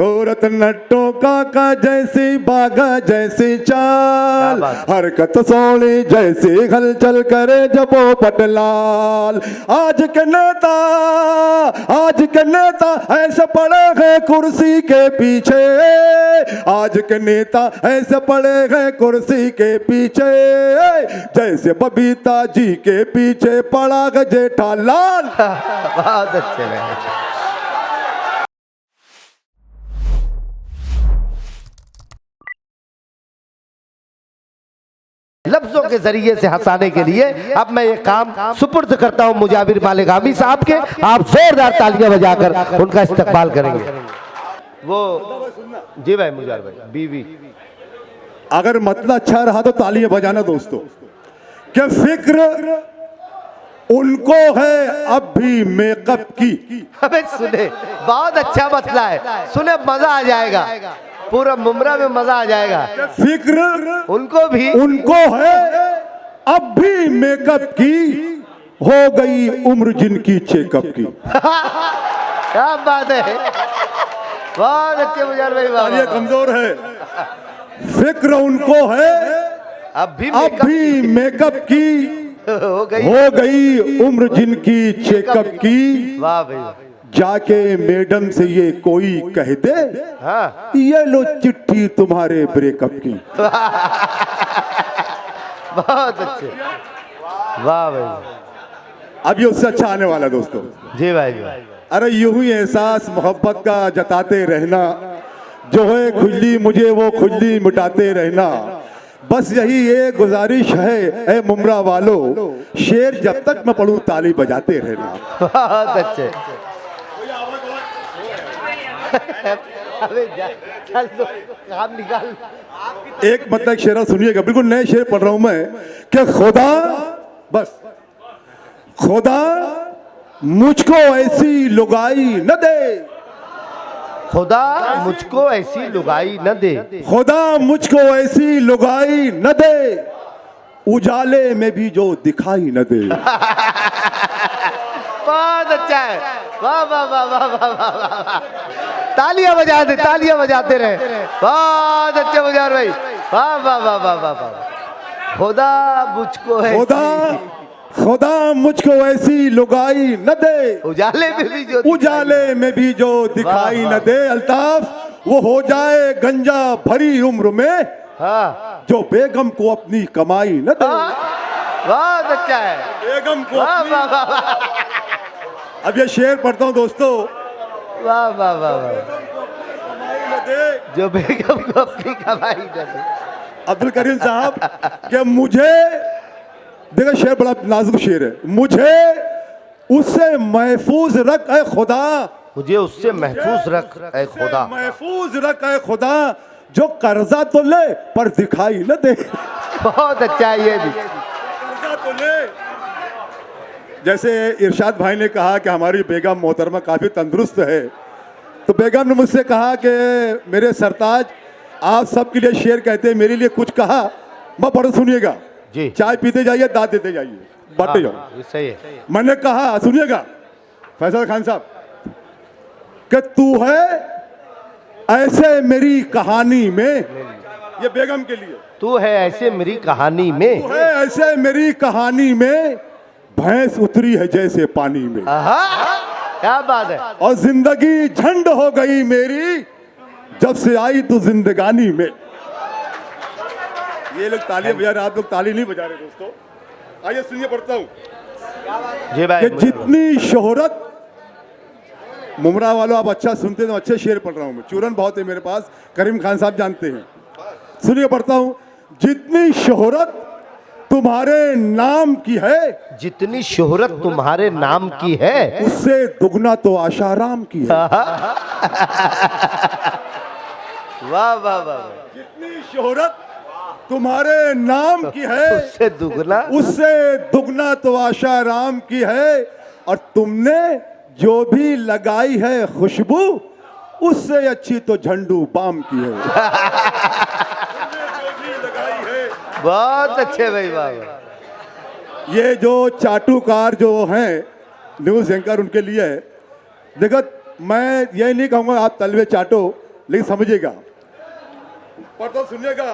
सूरत नट्टों का जैसी बागा जैसी चाल, हरकत सोनी जैसी हलचल करे जबो पटलाल। आज के नेता ऐसे पड़े हैं कुर्सी के पीछे, आज के नेता ऐसे पड़े हैं कुर्सी के पीछे, जैसे बबीता जी के पीछे पड़ा जेठालाल। बहुत अच्छे हैं। लफ्जों के जरिए से हंसाने के लिए अब मैं ये काम सुपुर्द करता हूं मुजाविर मालेगामी साहब के। आप जोरदार तालियां बजाकर उनका इस्तकबाल करेंगे। वो जी भाई मुजाविर भाई बीवी, अगर मतलब अच्छा रहा तो तालियां बजाना दोस्तों। क्या फिक्र उनको है अब भी मेकअप की। अबे सुने, बहुत अच्छा मतला है, सुने मजा आ जाएगा, पूरा मुमरा में मजा आ जाएगा। फिक्र उनको है अब भी मेकअप की, हो गई उम्र जिनकी चेकअप की। क्या बात है, बहुत अच्छे मुजाहिर भाई। ये कमजोर है। फिक्र उनको है अब भी मेकअप की, हो गई उम्र जिनकी चेकअप की। वाह भाई, जाके मैडम से ये कोई कह दे, हाँ, ये लो चिट्ठी तुम्हारे ब्रेकअप की। बहुत अच्छे, वाह भाई। अब ये उससे अच्छा आने वाला दोस्तों। जी भाई जी। अरे यूं ही एहसास मोहब्बत का जताते रहना, जो है खुजली मुझे वो खुजली मिटाते रहना, बस यही ये गुजारिश है ए मुमरा वालों, शेर जब तक मैं पढ़ूं ताली बजाते रहना। बहुत अच्छे। अबे चल तो काम निकाल। एक मतलब शेर सुनिएगा, बिल्कुल नए शेर पढ़ रहा हूं मैं कि खुदा मुझको ऐसी लुगाई न दे, खुदा मुझको ऐसी लुगाई न दे, खुदा मुझको ऐसी लुगाई न दे, उजाले में भी जो दिखाई न दे। बहुत अच्छा है, वाह वाह वाह वाह वाह वाह। तालियां बजाते रहे। बहुत अच्छे मुजाहिर भाई, वाह वाह वाह वाह वाह। खुदा मुझको ऐसी लुगाई न दे, उजाले में भी जो दिखाई न दे। अल्ताफ वो हो जाए गंजा भरी उम्र में, हाँ, जो बेगम को अपनी कमाई न दे। बहुत अच्छा है, बेगम को अब ये शेर पढ़ता हूँ दोस्तों। वाह वाह वाह वाह। जो बेगम को अपनी कमाई न दे। अब्दुल करीम साहब, क्या मुझे देखो शेर बड़ा नाजुक शेर है, मुझे उससे महफूज रख ए खुदा, मुझे उससे महफूज रख ए खुदा, महफूज रख ए खुदा, जो कर्जा तो ले पर दिखाई न दे। बहुत अच्छा है ये भी। कर्जा तो ले, जैसे इरशाद भाई ने कहा कि हमारी बेगम मोहतरमा काफी तंदुरुस्त है, तो बेगम ने मुझसे कहा कि मेरे सरताज आप सबके लिए शेर कहते हैं, मेरे लिए कुछ कहा, मैं पढ़ो सुनिएगा जी। चाय पीते जाइए, दांत देते जाइए, बांटते जाओ। सही है। मैंने कहा सुनिएगा फैसल खान साहब, कि तू है ऐसे मेरी कहानी में, ये बेगम के लिए, तू है ऐसे मेरी कहानी में, तू है ऐसे मेरी कहानी में, भैंस उतरी है जैसे पानी में। क्या बात है। और जिंदगी झंड हो गई मेरी, जब से आई तू जिंदगानी में। ये लोग ताली बजा रहे, आप लोग ताली नहीं बजा रहे दोस्तों। आइए सुनिए, पढ़ता हूं जी भाई। जितनी शोहरत, मुमरा वालों आप अच्छा सुनते तो अच्छे शेर पढ़ रहा हूं मैं, चूरन बहुत है मेरे पास, करीम खान साहब जानते हैं। सुनिए पढ़ता हूं, जितनी शोहरत तुम्हारे नाम की है, जितनी शोहरत तुम्हारे नाम की है, उससे दुगना तो आशाराम की है। वाह वाह वाह। जितनी शोहरत तुम्हारे नाम की है, उससे दुगना तो आशाराम की है, और तुमने जो भी लगाई है खुशबू, उससे अच्छी तो झंडू बाम की है। बहुत अच्छे भाई, वाह। ये जो चाटुकार जो हैं न्यूज एंकर, उनके लिए है। देखो मैं ये नहीं कहूँगा आप तलवे चाटो, लेकिन समझिएगा, पर तो सुनिएगा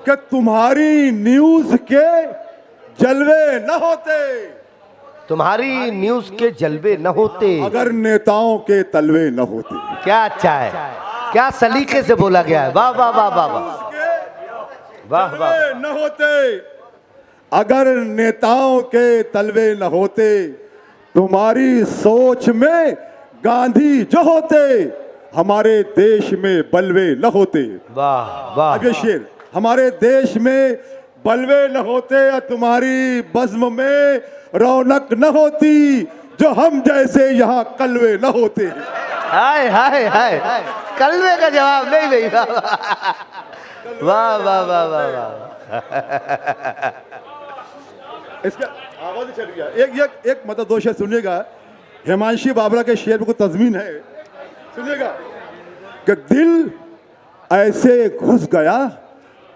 कि तुम्हारी न्यूज के जलवे न होते, तुम्हारी न्यूज के जलवे न होते, अगर नेताओं के तलवे न होते। क्या अच्छा है, क्या सलीके से बोला गया है। वाह वाह वाह वाह वाह वाह वाह। न होते, अगर नेताओं के तलवे न होते, तुम्हारी सोच में गांधी जो होते, हमारे देश में बलवे न होते। वाह वाह। अब ये शेर, हमारे देश में बलवे न होते या तुम्हारी बज़्म में रौनक न होती, जो हम जैसे यहाँ कलवे न होते। हाय हाय हाय, कलवे का जवाब नहीं भाई। वाह वाह वाह वाह वाह। इसका आवाज चल गया। एक मतलब दो शेर सुनिएगा, हिमांशी बाबरा के शेर में कोई तज़मीन है, सुनिएगा कि दिल ऐसे घुस गया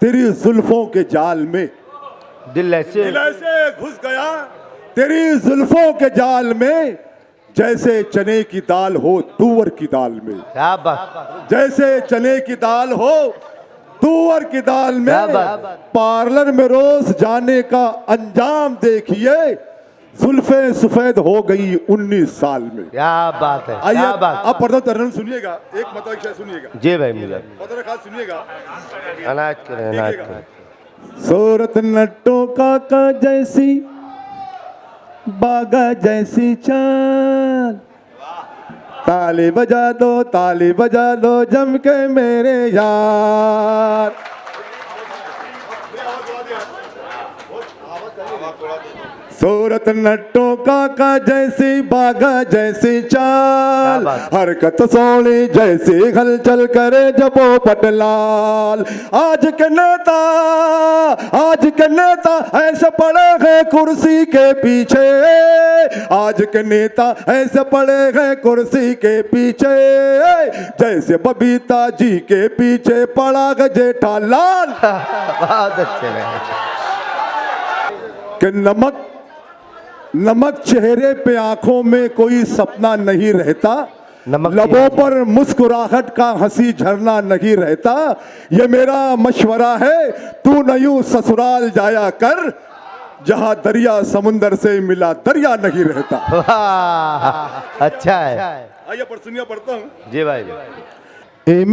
तेरी जुल्फों के जाल में, दिल ऐसे घुस गया तेरी जुल्फों के जाल में, जैसे चने की दाल हो तुअर की दाल में। क्या बात, जैसे चने की दाल हो तुअर की दाल में, क्या बात। पार्लर में रोज जाने का अंजाम देखिए, जुल्फे सफेद हो गई 19 साल में। क्या बात है, आइए क्या बात। अब प्रथम तरन सुनिएगा, एक मतलब शेर सुनिएगा जी भाई मुझे मतलब खास सुनिएगा। अनाज करें, अनाज करें। सूरत नट्टों का जैसी, बागा जैसी चाल, ताली बजा दो जम के मेरे यार। सूरत नट्टों का जैसी, बागा जैसी चाल, हरकत सोनी जैसी हलचल करे जबो पटलाल। आज के नेता ऐसे पड़े हैं कुर्सी के पीछे, आज के नेता ऐसे पड़े हैं कुर्सी के पीछे, जैसे बबीता जी के पीछे पड़ा है जेठालाल। बहुत अच्छे कि नमक चेहरे पे आंखों में कोई सपना नहीं रहता, लबों पर मुस्कुराहट का हंसी झरना नहीं रहता। ये मेरा मशवरा है, तू न यूं ससुराल जाया कर, जहां दरिया समुंदर से मिला दरिया नहीं रहता। वाह, अच्छा है। आइए सुनिए, पढ़ता हूँ जी भाई। ए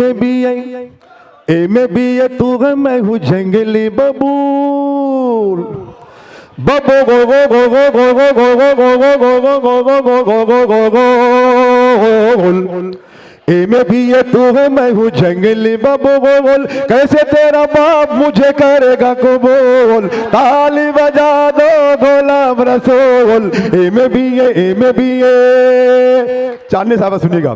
में भी ये तू है, मैं हूँ जंगली बबूल, बबो गो गो गो गो गो गो गो गो गो गो गो गो गो गो गो गो गो गो। ए में भी ये तू है, मैं हूँ जंगली बबो गोल, कैसे तेरा बाप मुझे करेगा कबूल, ताली बजा दो गुलाम रसूल। ए में भी ये चांदनी साहब सुनिएगा,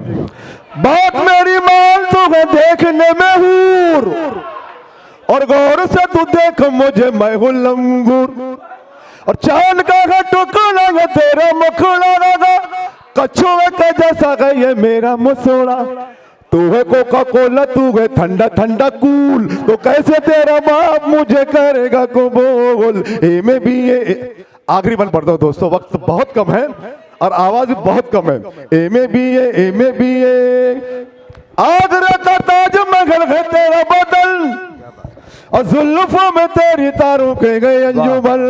बात मेरी मान तू है देखने में हूर, और गौर से तू देख मुझे मैं हूँ लंगूर, और चांद का है टुकड़ा है तेरा मुखड़ा लगा, कछुए का जैसा है ये मेरा मुसोड़ा, तू है कोका कोला तू है ठंडा ठंडा कूल, तो कैसे तेरा बाप मुझे करेगा कबूल। ए में भी ये, आखिरी बन पढ़ता हूँ दोस्तों, वक्त बहुत कम है और आवाज भी बहुत कम है। ए में भी ये आगरा का ताजमहल है तेरा बदल, और जुल्फों में तेरी तारों के गए अंजुमन,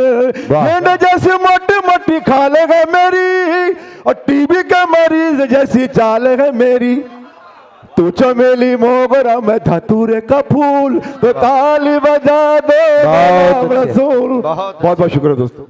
गेंद जैसी मोटी मोटी खाले है मेरी, और टीबी के मरीज जैसी चाल है मेरी, तू चमेली मोगरा मैं धतूरे का फूल, तो ताली बजा दो रसूल। बहुत बहुत शुक्रिया दोस्तों।